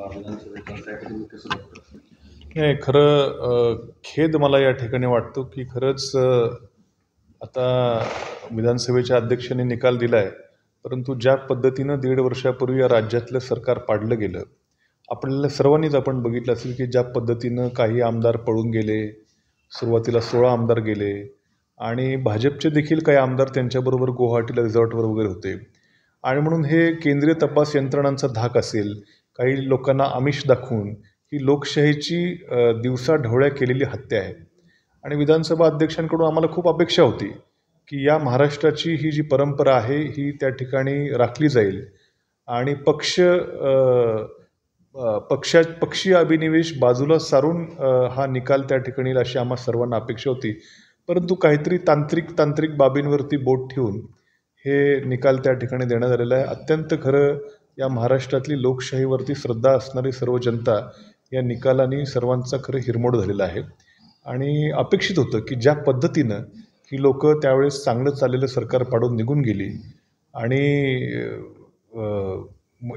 विधानसभेचा त्याकडे तुम्ही कसं बघता? नाही खरं खेद मला या ठिकाणी वाटतो की खरंच आता विधानसभेच्या अध्यक्षांनी निकाल दिला आहे, परंतु ज्या पद्धतीनं 1.5 वर्षापूर्वी या राज्यातलं सरकार पाडलं गेलं, आपल्याला सर्वांनीच आपण बघितलं असेल की ज्या पद्धतीनं काही आमदार पळून गेले, सुरुवातीला 16 आमदार गेले आणि भाजपचे देखील काही आमदार त्यांच्याबरोबर गुवाहाटीला रिसॉर्टवर वगैरे होते. आणि म्हणून हे केंद्रीय तपास यंत्रणांचा धाक असेल, काही लोकांना आमिष दाखवून ही लोकशाहीची दिवसाढवळ्या केलेली हत्या आहे. आणि विधानसभा अध्यक्षांकडून आम्हाला खूप अपेक्षा होती की या महाराष्ट्राची ही जी परंपरा आहे ही त्या ठिकाणी राखली जाईल आणि पक्षीय अभिनिवेश बाजूला सारून हा निकाल त्या ठिकाणी येईल अशी आम्हा सर्वांना अपेक्षा होती. परंतु काहीतरी तांत्रिक बाबींवरती बोट ठेवून हे निकाल त्या ठिकाणी देण्यात आलेला आहे. अत्यंत खरं या महाराष्ट्रातली लोकशाहीवरती श्रद्धा असणारी सर्व जनता या निकालाने सर्वांचा खरं हिरमोड झालेला आहे. आणि अपेक्षित होतं की ज्या पद्धतीनं ही लोक त्यावेळेस चांगलं चाललेलं सरकार पाडून निघून गेली आणि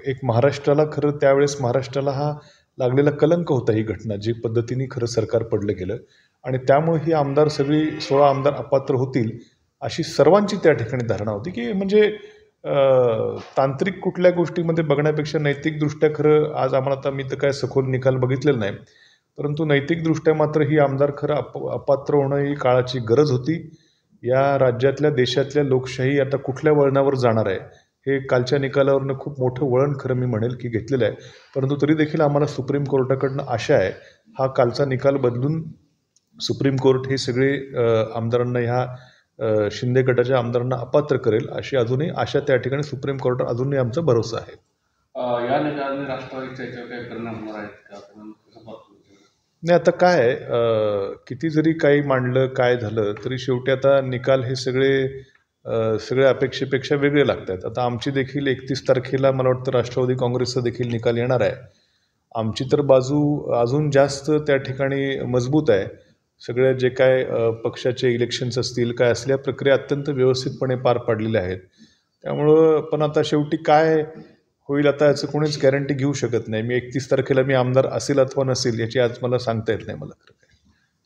एक महाराष्ट्राला खरं त्यावेळेस महाराष्ट्राला हा लागलेला कलंक होता ही घटना, जी पद्धतीने खरं सरकार पडलं गेलं आणि त्यामुळे ही आमदार सगळी 16 आमदार अपात्र होतील अशी सर्वांची त्या ठिकाणी धारणा होती की म्हणजे तांत्रिक कुठल्या गोष्टीमध्ये बघण्यापेक्षा नैतिकदृष्ट्या खरं आज आम्हाला आता मी तर काय सखोल निकाल बघितलेला नाही, परंतु नैतिकदृष्ट्या मात्र ही आमदार खरं अपात्र होणं ही काळाची गरज होती. या राज्यातल्या देशातल्या लोकशाही आता कुठल्या वळणावर जाणार आहे हे कालच्या निकालावरनं खूप मोठं वळण खरं मी म्हणेल की घेतलेलं आहे. परंतु तरी देखील आम्हाला सुप्रीम कोर्टाकडनं आशा आहे हा कालचा निकाल बदलून सुप्रीम कोर्ट हे सगळे आमदारांना ह्या शिंदे गटाच्या आमदारांना अपात्र करेल अशी अजूनही आशा त्या ठिकाणी सुप्रीम कोर्टात अजूनही आमचा भरोसा आहे. या निकालाने राष्ट्रवादीच्या याच्यावर काही परिणाम होणार आहेत का? कसं पाहतो? नाही आता काय आहे, किती जरी काही मांडलं काय झालं तरी शेवटी आता निकाल हे सगळे अपेक्षेपेक्षा वेगळे लागतात. आता आमची देखील 31 तारखेला मला वाटतं राष्ट्रवादी काँग्रेसचा देखील निकाल येणार आहे. आमची तर बाजू अजून जास्त त्या ठिकाणी मजबूत आहे. सगळ्या जे काय पक्षाचे इलेक्शन्स असतील काय असल्या प्रक्रिया अत्यंत व्यवस्थितपणे पार पाडलेल्या आहेत. त्यामुळं पण आता शेवटी काय होईल आता याचं कोणीच गॅरंटी घेऊ शकत नाही. मी 31 तारखेला मी आमदार असेल अथवा नसेल याची आज मला सांगता येत नाही. मला खरं काय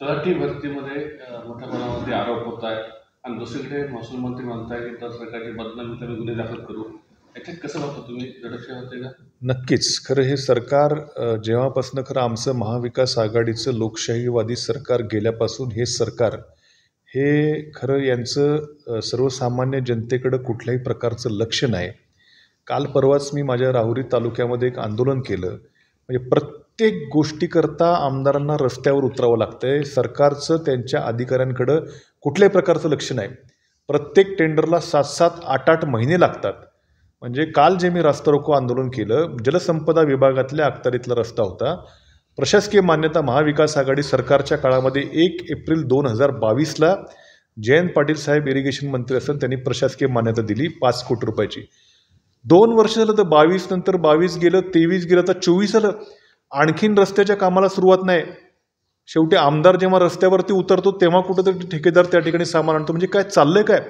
तलाठी भरतीमध्ये मोठ्या प्रमाणामध्ये आरोप होत आहेत आणि दुसरीकडे महसूल मंत्री म्हणताय की त्या सरकारची बदनामीचा गुन्हे दाखल करू. याच्यात कसं बघतो तुम्ही? दडपशाही होते का? नक्कीच. खरं हे सरकार जेव्हापासनं खरं आमचं महाविकास आघाडीचं लोकशाहीवादी सरकार गेल्यापासून हे सरकार हे खरं यांचं सर्वसामान्य जनतेकडं कुठल्याही प्रकारचं लक्ष नाही. काल परवाच मी माझ्या राहुरी तालुक्यामध्ये एक आंदोलन केलं. म्हणजे प्रत्येक गोष्टीकरता आमदारांना रस्त्यावर उतरावं लागतंय. सरकारचं त्यांच्या अधिकाऱ्यांकडं कुठल्याही प्रकारचं लक्ष नाही. प्रत्येक टेंडरला 7-7, 8-8 महिने लागतात. म्हणजे काल जे मी रस्ता रोको आंदोलन केलं, जलसंपदा विभागातल्या अखत्यारीतला रस्ता होता. प्रशासकीय मान्यता महाविकास आघाडी सरकारच्या काळामध्ये 1 एप्रिल 2022ला जयंत पाटील साहेब इरिगेशन मंत्री असताना त्यांनी प्रशासकीय मान्यता दिली 5 कोटी रुपयाची. 2 वर्ष झालं तर 22 नंतर 22 गेलं, 23 गेलं, तर 24 आलं. आणखीन रस्त्याच्या कामाला सुरुवात नाही. शेवटी आमदार जेव्हा रस्त्यावरती उतरतो तेव्हा कुठंतरी ठेकेदार त्या ठिकाणी सामान आणतो. म्हणजे काय चाललंय काय?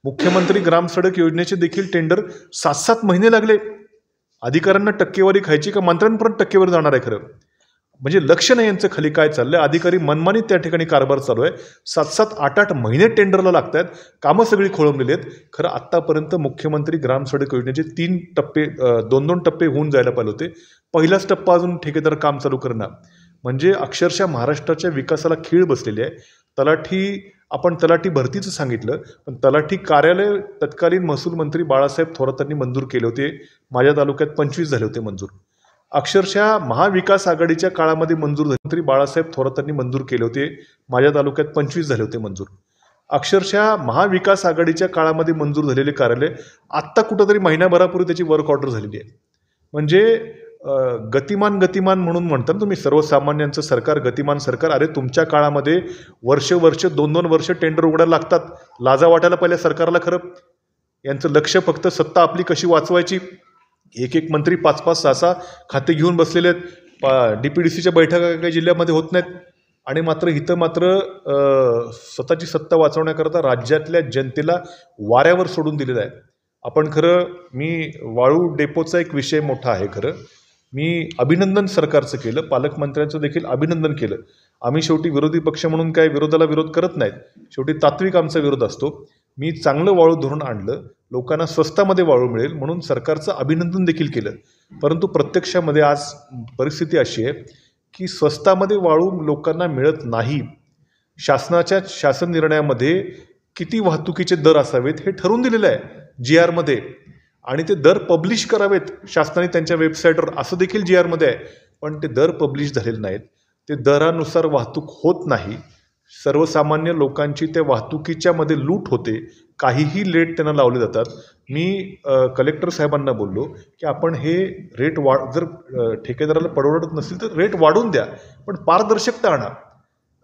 मुख्यमंत्री ग्राम सडक योजनेचे देखील टेंडर 7-7 महिने लागले. अधिकाऱ्यांना टक्केवारी खायची का मंत्र्यांपर्यंत टक्केवारी जाणार आहे खरं? म्हणजे लक्ष नाही यांचं खाली काय चाललंय. अधिकारी मनमानी त्या ठिकाणी कारभार चालू आहे. 7-7, 8-8 महिने टेंडरला लागत आहेत. कामं सगळी खोळंबलेली आहेत. खरं आत्तापर्यंत मुख्यमंत्री ग्राम सडक योजनेचे 3 टप्पे 2-2 टप्पे होऊन जायला पाहिजे होते. पहिलाच टप्पा अजून ठेकेदार काम चालू करणार. म्हणजे अक्षरशः महाराष्ट्राच्या विकासाला खीळ बसलेली आहे. आपण तलाठी भरतीचं सांगितलं, पण तलाठी कार्यालय तत्कालीन महसूल मंत्री बाळासाहेब थोरातांनी मंजूर केले होते. माझ्या तालुक्यात 25 झाले होते मंजूर. अक्षरशः महाविकास आघाडीच्या काळामध्ये मंजूर झाले. मंत्री बाळासाहेब थोरातांनी मंजूर केले होते. माझ्या तालुक्यात 25 झाले होते मंजूर. अक्षरशः महाविकास आघाडीच्या काळामध्ये मंजूर झालेले कार्यालय आत्ता कुठंतरी महिनाभरापूर्वी त्याची वर्क ऑर्डर झालेली आहे. म्हणजे गतिमान म्हणून म्हणतात तुम्ही, सर्वसामान्यांचं सरकार गतिमान सरकार. अरे तुमच्या काळामध्ये वर्ष 2-2 वर्ष टेंडर उघडायला लागतात. लाजा वाटायला पहिल्या सरकारला. खरं यांचं लक्ष फक्त सत्ता आपली कशी वाचवायची. एक मंत्री 5-5, 6-6 खाते घेऊन बसलेले आहेत. DPDCच्या बैठका काही जिल्ह्यामध्ये होत नाहीत आणि मात्र इथं मात्र स्वतःची सत्ता वाचवण्याकरता राज्यातल्या जनतेला वाऱ्यावर सोडून दिलेलं आहे. आपण खरं मी वाळू डेपोचा एक विषय मोठा आहे खरं. मी अभिनंदन सरकारचं केलं, पालकमंत्र्यांचं देखील अभिनंदन केलं. आम्ही शेवटी विरोधी पक्ष म्हणून काय विरोधाला विरोध करत नाहीत. शेवटी तात्विक आमचा विरोध असतो. मी चांगलं वाळू धोरण आणलं, लोकांना स्वस्तामध्ये वाळू मिळेल म्हणून सरकारचं अभिनंदन देखील केलं. परंतु प्रत्यक्षामध्ये आज परिस्थिती अशी आहे की स्वस्तामध्ये वाळू लोकांना मिळत नाही. शासन निर्णयामध्ये किती वाहतुकीचे दर असावेत हे ठरवून दिलेलं आहे GR मध्ये, आणि ते दर पब्लिश करावेत शासनाने त्यांच्या वेबसाईटवर, असं देखील GR मध्ये आहे. पण ते दर पब्लिश झालेले नाहीत. ते दरानुसार वाहतूक होत नाही. सर्वसामान्य लोकांची त्या वाहतुकीच्या मध्ये लूट होते. काहीही रेट त्यांना लावले जातात. मी कलेक्टर साहेबांना बोललो की आपण हे रेट जर ठेकेदाराला परवडत नसेल तर रेट वाढवून द्या, पण पारदर्शकता आणा.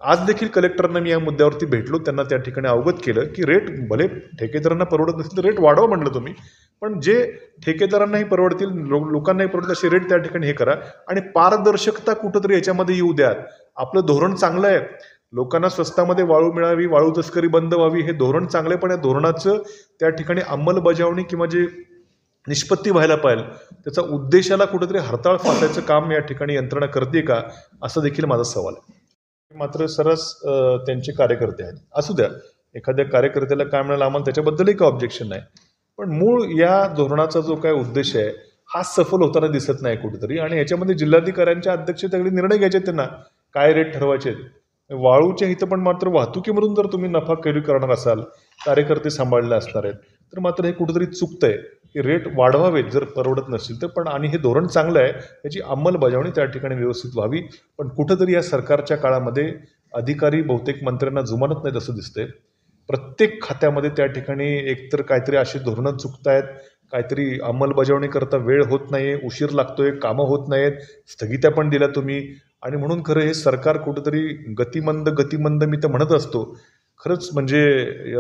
आज देखील कलेक्टरांना मी या मुद्द्यावरती भेटलो, त्यांना त्या ठिकाणी अवगत केलं की रेट भले ठेकेदारांना परवडत नसेल तर रेट वाढवा म्हटलं तुम्ही, पण जे ठेकेदारांनाही परवडतील, लोकांनाही परवडतील असे रेट त्या ठिकाणी हे करा, आणि पारदर्शकता कुठंतरी याच्यामध्ये येऊ द्या. आपलं धोरण चांगलं आहे, लोकांना स्वस्तामध्ये वाळू मिळावी, वाळू तस्करी बंद व्हावी, हे धोरण चांगलं आहे, पण या धोरणाचं त्या ठिकाणी अंमलबजावणी किंवा जे निष्पत्ती व्हायला पाहिजे त्याचा उद्देशाला कुठेतरी हरताळ फासायचं काम या ठिकाणी यंत्रणा करते का, असं देखील माझा सवाल आहे. मात्र सरस त्यांचे कार्यकर्ते आहेत, असू द्या, एखाद्या कार्यकर्त्याला काय मिळालं आम्हाला त्याच्याबद्दलही काही ऑब्जेक्शन नाही, पण मूळ या धोरणाचा जो काय उद्देश आहे हा सफल होताना दिसत नाही कुठेतरी. आणि याच्यामध्ये जिल्हाधिकाऱ्यांच्या अध्यक्षतेखाली निर्णय घ्यायचे, त्यांना काय रेट ठरवायचे. वाळूच्या इथं पण मात्र वाहतुकीमधून जर तुम्ही नफा कमी करणार असाल, कार्यकर्ते सांभाळले असणार आहेत, तर मात्र हे कुठेतरी चुकतंय की रेट वाढवावेत जर परवडत नसेल तर. पण आणि हे धोरण चांगलं आहे, याची अंमलबजावणी त्या ठिकाणी व्यवस्थित व्हावी. पण कुठंतरी या सरकारच्या काळामध्ये अधिकारी बहुतेक मंत्र्यांना जुमानत नाहीत असं दिसतंय. प्रत्येक खात्यामध्ये त्या ठिकाणी एकतर काहीतरी अशी धोरणं चुकतायत, काहीतरी अंमलबजावणी करता वेळ होत नाही, उशीर लागतोय, कामं होत नाहीत, स्थगित्या पण दिल्या तुम्ही. आणि म्हणून खरं हे सरकार कुठंतरी गतिमंद मी तर म्हणत असतो. खरंच म्हणजे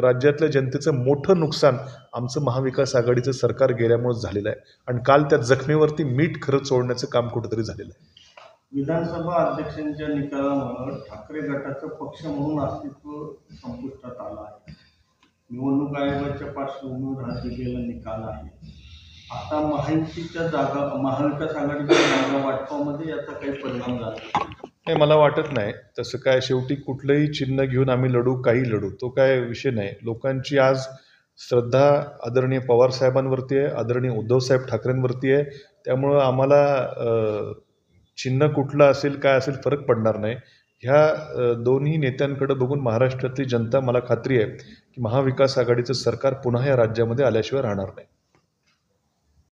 राज्यातल्या जनतेचं मोठं नुकसान आमचं महाविकास आघाडीचं सरकार गेल्यामुळेच झालेलं आहे. आणि काल त्या जखमेवरती मीठ खरंच सोडण्याचं काम कुठंतरी झालेलं आहे. विधानसभा अध्यक्षांच्या निकालामुळे ठाकरे गटाचं पक्ष म्हणून अस्तित्व संपुष्टात आलं आहे. निवडणूक आयोगाच्या पार्श्वभूमीवर हा दिलेला निकाल आहे. आता महायुतीच्या जागा, महाविकास आघाडीच्या जागा वाटपामध्ये याचा काही परिणाम झाला नाही, मला वाटत नाही तसं काय. शेवटी कुठलंही चिन्ह घेऊन आम्ही लढू, काही लढू, तो काय विषय नाही. लोकांची आज श्रद्धा आदरणीय पवार साहेबांवरती आहे, आदरणीय उद्धवसाहेब ठाकरेंवरती आहे. त्यामुळं आम्हाला चिन्ह कुठलं असेल काय असेल फरक पडणार नाही. ह्या दोन्ही नेत्यांकडे बघून महाराष्ट्रातली जनता, मला खात्री आहे की महाविकास आघाडीचं सरकार पुन्हा या राज्यामध्ये आल्याशिवाय राहणार नाही.